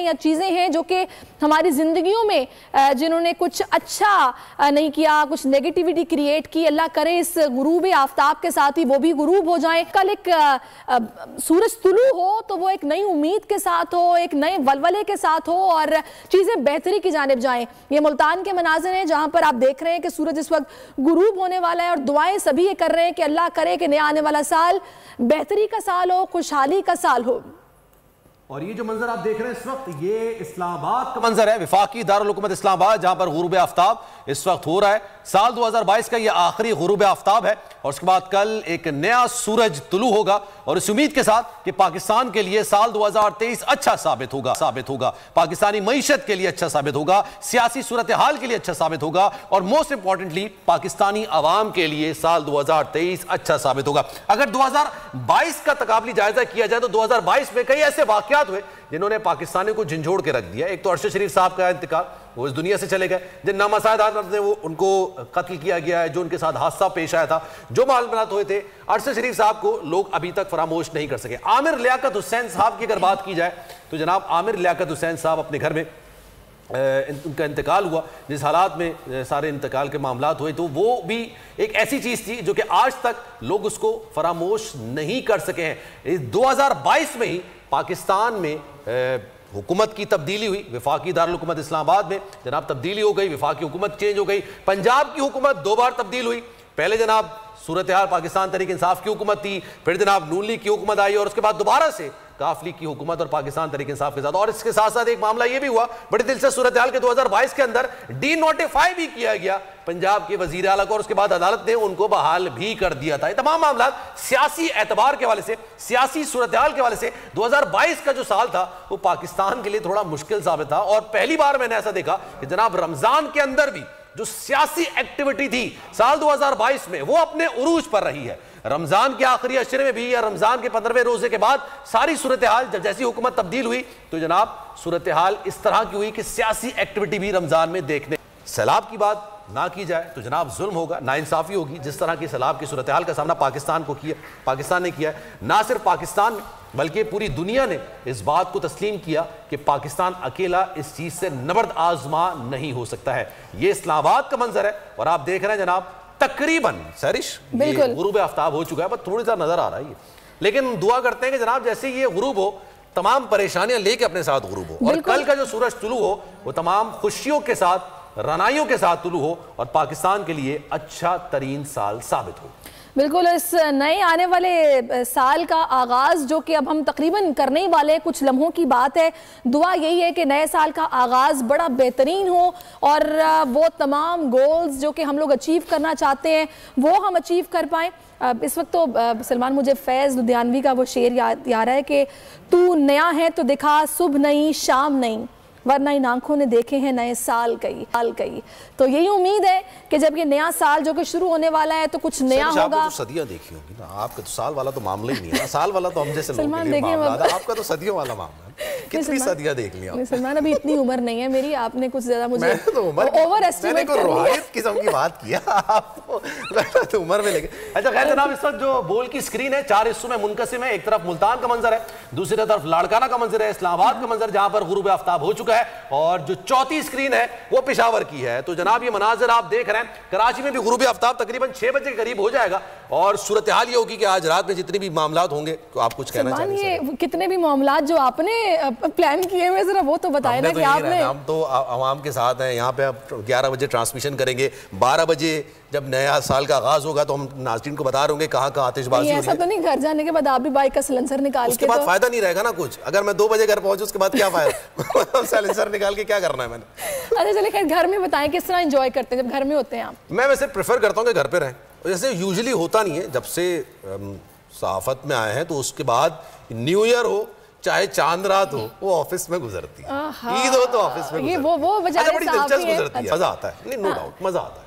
या चीज़ें हैं जो कि हमारी ज़िंदगियों में जिन्होंने कुछ अच्छा नहीं किया, कुछ नेगेटिविटी क्रिएट की, अल्लाह करे इस गुरूब आफ्ताब के साथ ही वो भी गुरूब हो जाए। कल एक सूरज तुलू हो तो वो एक नई उम्मीद के साथ हो, एक नए वलवले के साथ हो और चीज़ें बेहतरी की जानिब जाएं। ये मुल्तान के मनाज़िर हैं जहाँ पर आप देख रहे हैं कि सूरज इस वक्त गुरूब होने वाला है और दुआएं सभी ये कर रहे हैं कि अल्लाह करे कि नया आने वाला साल बेहतरी का साल हो, खुशहाली का साल हो। और ये जो मंजर आप देख रहे हैं इस वक्त, ये इस्लामाबाद का मंजर है, वफाकी दारुल हुकूमत इस्लामाबाद, जहां पर गुरूब आफ्ताब इस वक्त हो रहा है। साल 2022 का ये आखिरी गुरूब आफ्ताब है और उसके बाद कल एक नया सूरज तुलू होगा और इस उम्मीद के साथ कि पाकिस्तान के लिए साल 2023 अच्छा साबित होगा, पाकिस्तानी मईशत के लिए अच्छा साबित होगा, सियासी सूरत हाल के लिए अच्छा साबित होगा और मोस्ट इंपॉर्टेंटली पाकिस्तानी अवाम के लिए साल 2023 अच्छा साबित होगा। अगर 2022 का तकाबली जायजा किया जाए तो 2022 में कई ऐसे वाकयात हुए जिन्होंने पाकिस्तानी को झंझोड़ के रख दिया। एक तो अरशद शरीफ साहब का इंतकाल, वो इस दुनिया से चले गए। जिन नामसायदात ने वो उनको कत्ल किया गया है, जो उनके साथ हादसा पेश आया था, जो मामलात हुए थे, अरशद शरीफ साहब को लोग अभी तक फरामोश नहीं कर सके। आमिर लियाकत हुसैन साहब की अगर बात की जाए तो जनाब आमिर लियाकत हुसैन साहब अपने घर में उनका इंतकाल हुआ, जिस हालात में सारे इंतकाल के मामलात हुए, तो वो भी एक ऐसी चीज़ थी जो कि आज तक लोग उसको फरामोश नहीं कर सके हैं। 2022 में ही पाकिस्तान में हुकूमत की तब्दीली हुई, वफाकी दारुल हुकूमत इस्लामाबाद में जनाब तब्दीली हो गई, वफाकी हुकूमत चेंज हो गई। पंजाब की हुकूमत 2 बार तब्दील हुई, पहले जनाब सूरत हाल पाकिस्तान तहरीक इंसाफ की हुकूमत थी, फिर जनाब नून लीग की हुकूमत आई और उसके बाद दोबारा से काफ लीग की हुकूमत और पाकिस्तान तहरीक इंसाफ के साथ। और इसके साथ साथ एक मामला यह भी हुआ बड़ी दिलचस्प सूरत हाल के 2022 के अंदर डीनोटिफाई भी किया गया पंजाब के वजीर आला को और उसके बाद अदालत ने उनको बहाल भी कर दिया था। ये तमाम मामला सियासी एतबार के हवाले से, सियासी सूरत हाल के हवाले से 2022 का जो साल था वो पाकिस्तान के लिए थोड़ा मुश्किल साबित था। और पहली बार मैंने ऐसा देखा कि जनाब रमजान के अंदर भी जो सियासी एक्टिविटी थी साल 2022 में वो अपने उरूज पर रही है। रमजान के आखिरी अशरे में भी या रमजान के 15वें रोजे के बाद सारी सूरत हाल जब जैसी हुकूमत तब्दील हुई तो जनाब सूरत हाल इस तरह की हुई कि सियासी एक्टिविटी भी रमजान में देखने। सैलाब की बात ना की जाए तो जनाब जुल्म होगा, नाइंसाफी होगी। जिस तरह की सैलाब की सूरत हाल का सामना पाकिस्तान ने किया है, ना सिर्फ पाकिस्तान में बल्कि पूरी दुनिया ने इस बात को तस्लीम किया कि पाकिस्तान अकेला इस चीज से नबर्द आजमा नहीं हो सकता है। ये इस्लामाबाद का मंजर है और आप देख रहे हैं जनाब तकरीबन सरिश गुरूब आफ्ताब हो चुका है, बस थोड़ी सा नजर आ रहा है, लेकिन दुआ करते हैं कि जनाब जैसे ये गुरूब हो तमाम परेशानियां लेके अपने साथ गुरूब हो और कल का जो सूरज तुलू हो वो तमाम खुशियों के साथ, रनाइयों के साथ तुलू हो और पाकिस्तान के लिए अच्छा तरीन साल साबित हो। बिल्कुल, इस नए आने वाले साल का आगाज़ जो कि अब हम तकरीबन करने ही वाले हैं, कुछ लम्हों की बात है। दुआ यही है कि नए साल का आगाज़ बड़ा बेहतरीन हो और वो तमाम गोल्स जो कि हम लोग अचीव करना चाहते हैं वो हम अचीव कर पाएँ। इस वक्त तो सलमान मुझे फैज़ लुधियानवी का वो शेर याद आ रहा है कि तू नया है तो दिखा सुबह नहीं शाम नहीं, वरना इन आंखों ने देखे हैं नए साल कई। तो यही उम्मीद है कि जब ये नया साल जो कि शुरू होने वाला है तो कुछ नया होगा। तो सदियां देखी होगी ना, आपका तो साल वाला तो मामला ही नहीं है ना, साल वाला तो हम जैसे लोगों के लिए मामला है, आपका तो सदियों वाला मामला है। कितनी सदियां देख लिया सलमान, अभी इतनी उम्र नहीं है मेरी, आपने कुछ ज्यादा मुझे ओवर एस्टिमेट कर लिया, किस्म की बात किया आप तो उम्र में लेके। अच्छा खैर जनाब, इस वक्त जो बोल की स्क्रीन है 4 हिस्सों में मुनकसिम है। एक तरफ मुल्तान का मंजर है, दूसरी तरफ लाड़काना का मंजर है, इस्लामाबाद का मंजर जहां पर गुरूब आफ्ताब हो चुका है और जो चौथी स्क्रीन है वो पेशावर की है। तो जनाब ये मनाजिर आप देख रहे हैं, कराची में भी गुरूब आफ्ताब तकरीबन 6 बजे के करीब हो जाएगा और सूरत हाल ये होगी कि आज रात में जितने भी मामलात होंगे तो आप कुछ कहना चाहिए? कितने भी मामलात जो आपने प्लान किए हुए जरा वो तो बताए ना कि आपने। हम तो आवाम के साथ हैं, यहाँ पे अब 11 बजे ट्रांसमिशन करेंगे, 12 बजे जब नया साल का आगाज होगा तो हम नाज़रीन को बता रहे होंगे कहाँ कहाँ आतिशबाजी। ऐसा तो नहीं घर जाने के बाद आप भी बाइक का सिलेंसर निकाल उसके बाद फायदा नहीं रहेगा ना कुछ। अगर मैं 2 बजे घर पहुंचू उसके बाद क्या फायदा सिलेंसर निकाल के क्या करना है मैंने। अच्छा चलिए खैर घर में बताएं किस तरह एंजॉय करते हैं जब घर में होते हैं आप? मैं वैसे प्रेफर करता हूँ कि घर पे रहें, जैसे यूजुअली होता नहीं है। जब से सहाफत में आए हैं तो उसके बाद न्यू ईयर हो चाहे चांद रात हो वो ऑफिस में गुजरती है, ईद हो तो ऑफिस में, वो बेचारे बड़ी दिलचस्प गुजरती है, मजा आता है, नो डाउट मजा आता है।